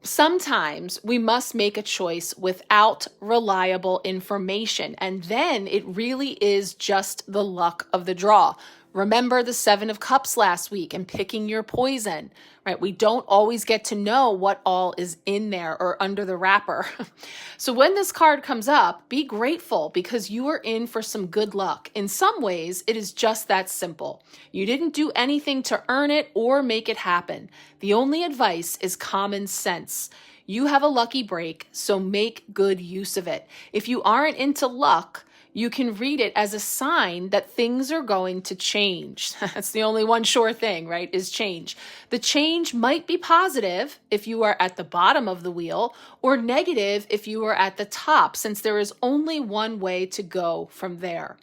Speaker 1: sometimes we must make a choice without reliable information, and then it really is just the luck of the draw. Remember the 7 of Cups last week and picking your poison, right? We don't always get to know what all is in there or under the wrapper. So when this card comes up, be grateful because you are in for some good luck. In some ways, it is just that simple. You didn't do anything to earn it or make it happen. The only advice is common sense. You have a lucky break, so make good use of it. If you aren't into luck, you can read it as a sign that things are going to change. That's the only one sure thing, right, is change. The change might be positive if you are at the bottom of the wheel, or negative if you are at the top, since there is only one way to go from there.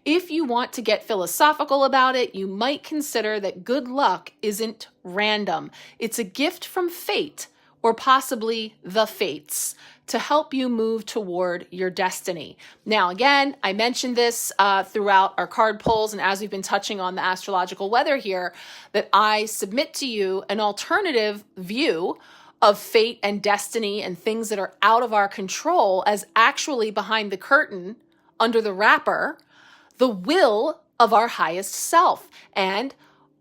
Speaker 1: If you want to get philosophical about it, you might consider that good luck isn't random. It's a gift from fate, or possibly the fates, to help you move toward your destiny. Now, again, I mentioned this throughout our card polls, and as we've been touching on the astrological weather here, that I submit to you an alternative view of fate and destiny and things that are out of our control as actually behind the curtain, under the wrapper, the will of our highest self and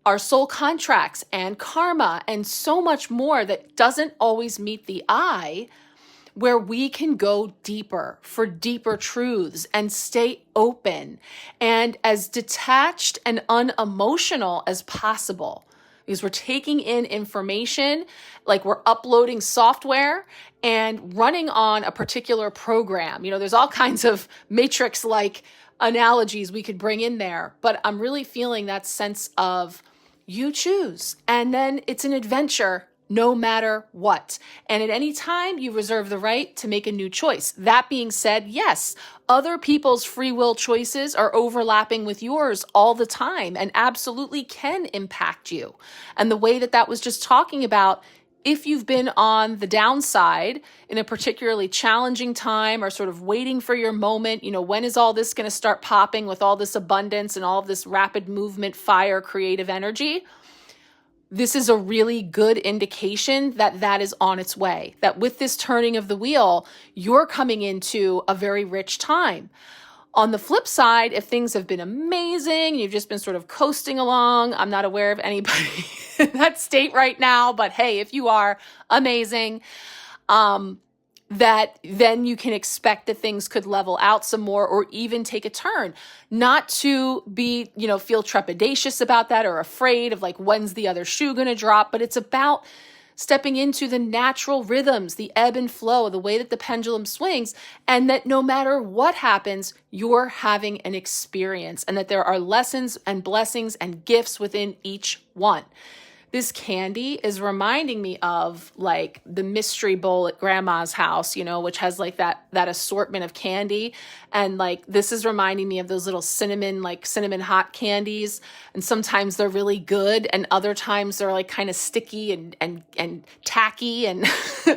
Speaker 1: our soul contracts and karma and so much more that doesn't always meet the eye, where we can go deeper for deeper truths and stay open and as detached and unemotional as possible. Because we're taking in information like we're uploading software and running on a particular program. You know, there's all kinds of matrix-like analogies we could bring in there, but I'm really feeling that sense of you choose. And then it's an adventure no matter what. And at any time, you reserve the right to make a new choice. That being said, yes, other people's free will choices are overlapping with yours all the time and absolutely can impact you. And the way that that was just talking about, if you've been on the downside in a particularly challenging time or sort of waiting for your moment, you know, when is all this going to start popping with all this abundance and all of this rapid movement, fire, creative energy? This is a really good indication that that is on its way, that with this turning of the wheel, you're coming into a very rich time. On the flip side, if things have been amazing, you've just been sort of coasting along, I'm not aware of anybody in that state right now, but hey, if you are, amazing, that then you can expect that things could level out some more or even take a turn. Not to be, you know, feel trepidatious about that or afraid of like, when's the other shoe going to drop? But it's about stepping into the natural rhythms, the ebb and flow, the way that the pendulum swings, and that no matter what happens, you're having an experience and that there are lessons and blessings and gifts within each one. This candy is reminding me of like the mystery bowl at grandma's house, you know, which has like that assortment of candy. And like, this is reminding me of those little cinnamon hot candies. And sometimes they're really good. And other times they're like kind of sticky and tacky and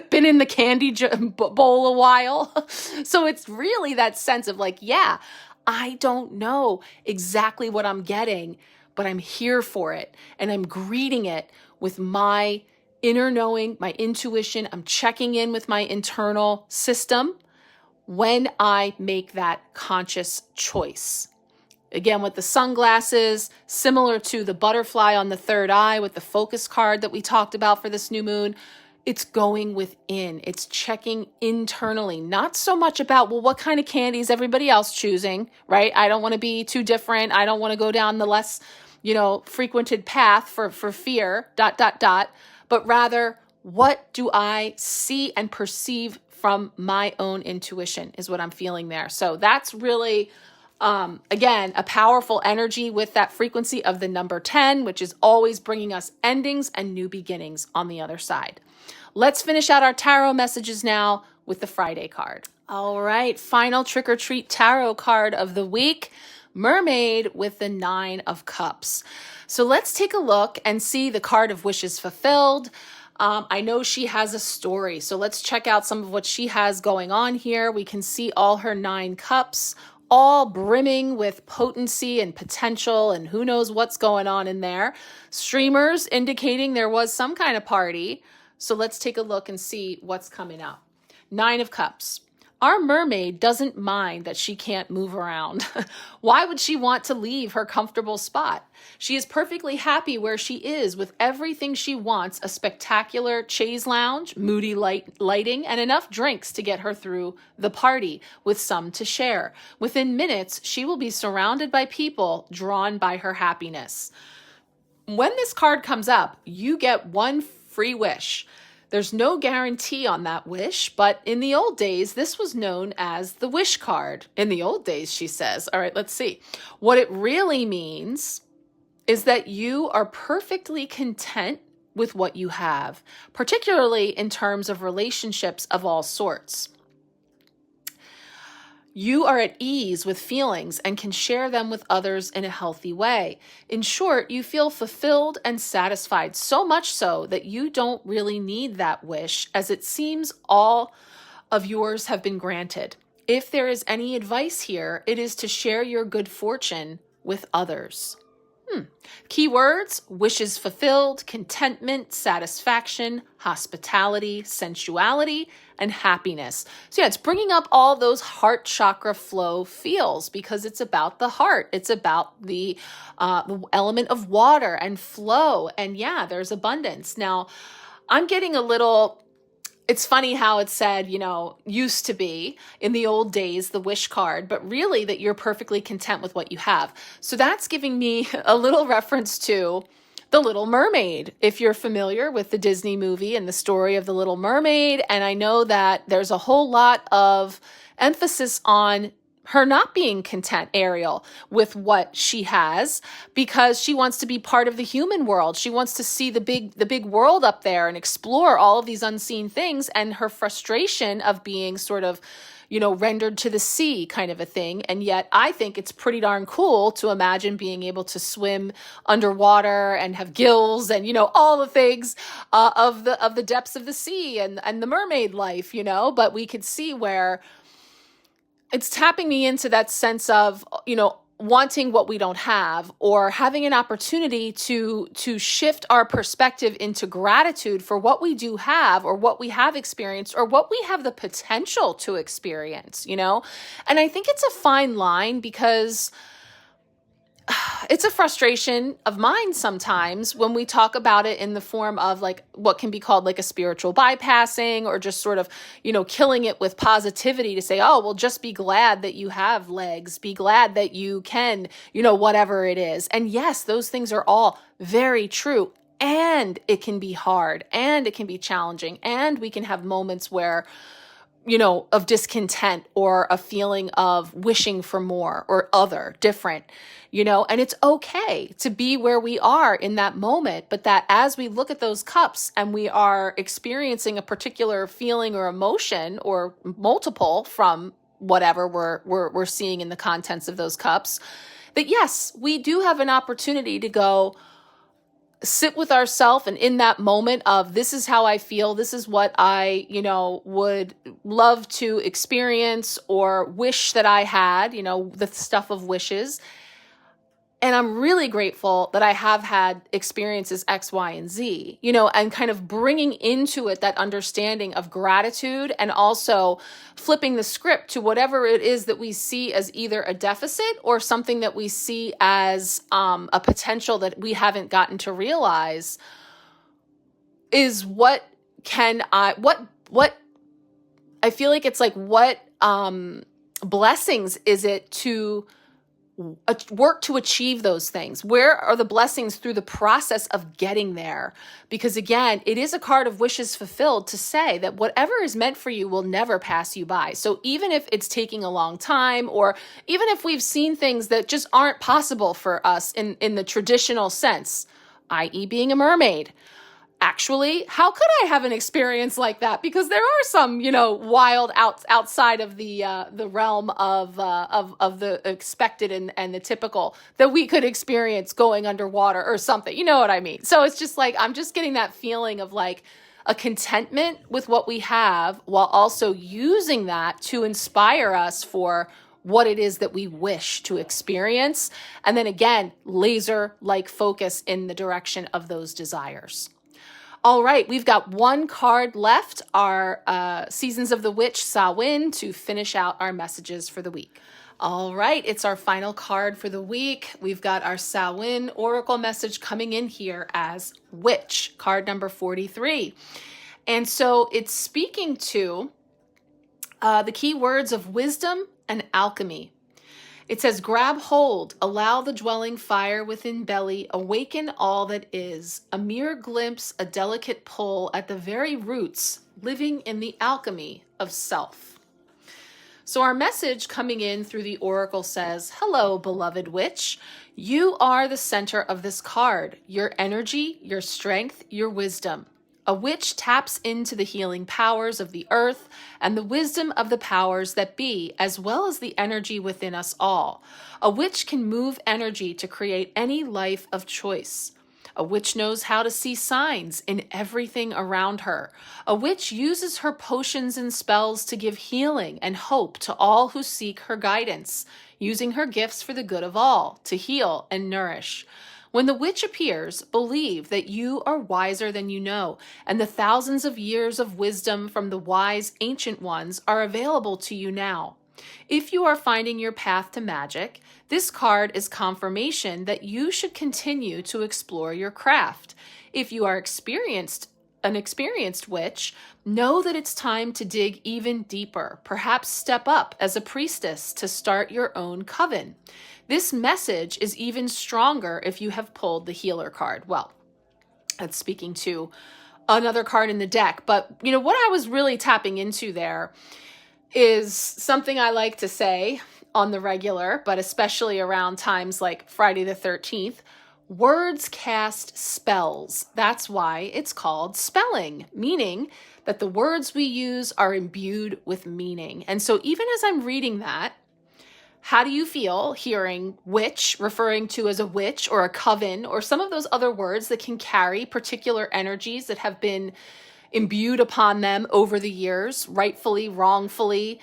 Speaker 1: been in the candy bowl a while. So it's really that sense of like, yeah, I don't know exactly what I'm getting, but I'm here for it and I'm greeting it with my inner knowing, my intuition. I'm checking in with my internal system when I make that conscious choice. Again, with the sunglasses, similar to the butterfly on the third eye with the focus card that we talked about for this new moon, it's going within. It's checking internally, not so much about, well, what kind of candy is everybody else choosing, right? I don't want to be too different. I don't want to go down the less, you know, frequented path for fear, ... But rather, what do I see and perceive from my own intuition is what I'm feeling there. So that's really Again, a powerful energy with that frequency of the number 10, which is always bringing us endings and new beginnings on the other side. Let's finish out our tarot messages now with the Friday card. All right, final trick or treat tarot card of the week, Mermaid with the 9 of Cups. So let's take a look and see the card of wishes fulfilled. I know she has a story, so let's check out some of what she has going on here. We can see all her 9 cups, all brimming with potency and potential, and who knows what's going on in there. Streamers indicating there was some kind of party. So let's take a look and see what's coming up. 9 of Cups. Our mermaid doesn't mind that she can't move around. Why would she want to leave her comfortable spot? She is perfectly happy where she is with everything she wants, a spectacular chaise lounge, moody lighting, and enough drinks to get her through the party with some to share. Within minutes, she will be surrounded by people drawn by her happiness. When this card comes up, you get one free wish. There's no guarantee on that wish, but in the old days, this was known as the wish card. In the old days, she says. All right, let's see. What it really means is that you are perfectly content with what you have, particularly in terms of relationships of all sorts. You are at ease with feelings and can share them with others in a healthy way. In short, you feel fulfilled and satisfied, so much so that you don't really need that wish, as it seems all of yours have been granted. If there is any advice here, it is to share your good fortune with others. Keywords: wishes fulfilled, contentment, satisfaction, hospitality, sensuality, and happiness. So yeah, it's bringing up all those heart chakra flow feels because it's about the heart. It's about the element of water and flow. And yeah, there's abundance. Now, I'm getting a little... It's funny how it said, used to be in the old days, the wish card, but really that you're perfectly content with what you have. So that's giving me a little reference to The Little Mermaid, if you're familiar with the Disney movie and the story of The Little Mermaid. And I know that there's a whole lot of emphasis on her not being content, Ariel, with what she has, because she wants to be part of the human world. She wants to see the big world up there and explore all of these unseen things, and her frustration of being sort of, rendered to the sea kind of a thing. And yet I think it's pretty darn cool to imagine being able to swim underwater and have gills and, all the things of the depths of the sea and the mermaid life, but we could see where it's tapping me into that sense of, wanting what we don't have, or having an opportunity to shift our perspective into gratitude for what we do have, or what we have experienced, or what we have the potential to experience, And I think it's a fine line, because it's a frustration of mine sometimes when we talk about it in the form of like what can be called like a spiritual bypassing, or just sort of, killing it with positivity to say, oh, well, just be glad that you have legs, be glad that you can, whatever it is. And yes, those things are all very true. And it can be hard, and it can be challenging, and we can have moments where, of discontent, or a feeling of wishing for more or other, different, and it's okay to be where we are in that moment. But that as we look at those cups and we are experiencing a particular feeling or emotion, or multiple from whatever we're seeing in the contents of those cups, that yes, we do have an opportunity to go sit with ourselves, and in that moment of, this is how I feel, this is what I, would love to experience or wish that I had, the stuff of wishes. And I'm really grateful that I have had experiences X, Y, and Z, and kind of bringing into it that understanding of gratitude, and also flipping the script to whatever it is that we see as either a deficit or something that we see as a potential that we haven't gotten to realize, is what I feel like it's like, what blessings is it to work to achieve those things? Where are the blessings through the process of getting there? Because again, it is a card of wishes fulfilled to say that whatever is meant for you will never pass you by. So even if it's taking a long time, or even if we've seen things that just aren't possible for us in the traditional sense, i.e. being a mermaid, actually, how could I have an experience like that? Because there are some, wild outside of the realm of the expected and the typical that we could experience going underwater or something. You know what I mean? So it's just like, I'm just getting that feeling of like a contentment with what we have, while also using that to inspire us for what it is that we wish to experience. And then again, laser-like focus in the direction of those desires. All right, we've got one card left, our Seasons of the Witch Samhain, to finish out our messages for the week. All right, it's our final card for the week. We've got our Samhain Oracle message coming in here as Witch, card number 43. And so it's speaking to the key words of wisdom and alchemy. It says, grab hold, allow the dwelling fire within belly, awaken all that is, a mere glimpse, a delicate pull at the very roots, living in the alchemy of self. So our message coming in through the oracle says, hello, beloved witch. You are the center of this card, your energy, your strength, your wisdom. A witch taps into the healing powers of the earth and the wisdom of the powers that be, as well as the energy within us all. A witch can move energy to create any life of choice. A witch knows how to see signs in everything around her. A witch uses her potions and spells to give healing and hope to all who seek her guidance, using her gifts for the good of all, to heal and nourish. When the witch appears, believe that you are wiser than you know, and the thousands of years of wisdom from the wise ancient ones are available to you now. If you are finding your path to magic, this card is confirmation that you should continue to explore your craft. If you are an experienced witch, know that it's time to dig even deeper, perhaps step up as a priestess to start your own coven. This message is even stronger if you have pulled the healer card. Well, that's speaking to another card in the deck. But, what I was really tapping into there is something I like to say on the regular, but especially around times like Friday the 13th, words cast spells. That's why it's called spelling, meaning that the words we use are imbued with meaning. And so even as I'm reading that, how do you feel hearing witch referring to as a witch or a coven or some of those other words that can carry particular energies that have been imbued upon them over the years, rightfully, wrongfully,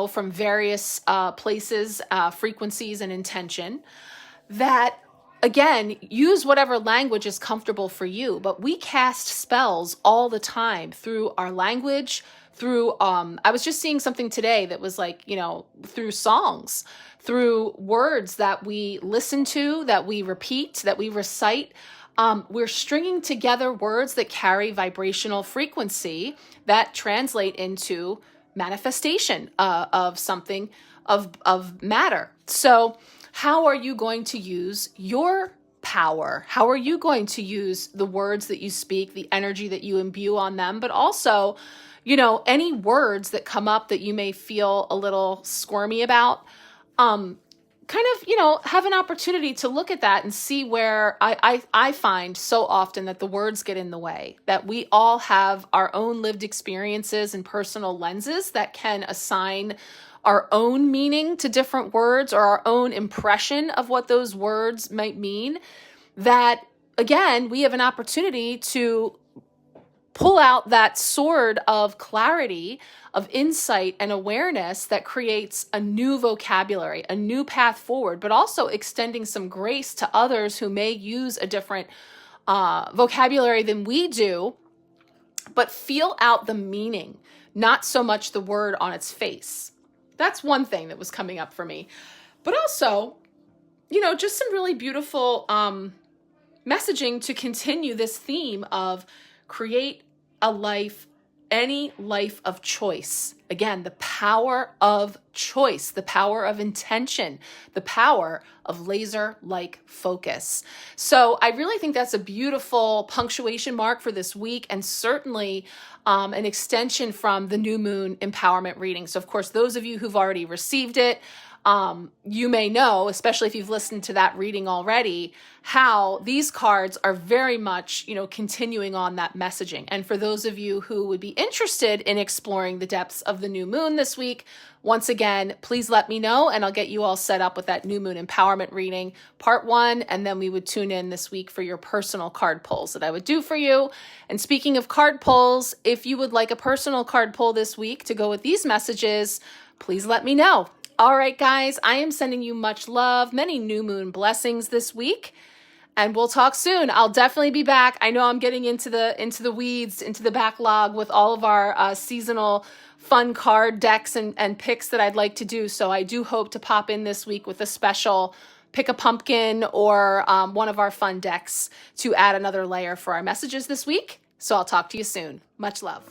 Speaker 1: from various places, frequencies, and intention, that, again, use whatever language is comfortable for you. But we cast spells all the time through our language, through, I was just seeing something today that was like, through songs, through words that we listen to, that we repeat, that we recite. We're stringing together words that carry vibrational frequency that translate into manifestation of something of matter. So how are you going to use your power? How are you going to use the words that you speak, the energy that you imbue on them, but also, any words that come up that you may feel a little squirmy about, have an opportunity to look at that and see where I find so often that the words get in the way, that we all have our own lived experiences and personal lenses that can assign our own meaning to different words or our own impression of what those words might mean, that, again, we have an opportunity to pull out that sword of clarity, of insight and awareness that creates a new vocabulary, a new path forward, but also extending some grace to others who may use a different vocabulary than we do, but feel out the meaning, not so much the word on its face. That's one thing that was coming up for me. But also, just some really beautiful messaging to continue this theme of create a life any life of choice. Again, the power of choice, the power of intention, the power of laser-like focus. So I really think that's a beautiful punctuation mark for this week, and certainly an extension from the new moon empowerment reading. So of course, those of you who've already received it, you may know, especially if you've listened to that reading already, how these cards are very much, continuing on that messaging. And for those of you who would be interested in exploring the depths of the new moon this week, once again, please let me know and I'll get you all set up with that new moon empowerment reading, part 1, and then we would tune in this week for your personal card pulls that I would do for you. And speaking of card pulls, if you would like a personal card pull this week to go with these messages, please let me know. All right, guys, I am sending you much love, many new moon blessings this week, and we'll talk soon. I'll definitely be back. I know I'm getting into the weeds, into the backlog with all of our seasonal fun card decks and picks that I'd like to do. So I do hope to pop in this week with a special pick a pumpkin or one of our fun decks to add another layer for our messages this week. So I'll talk to you soon. Much love.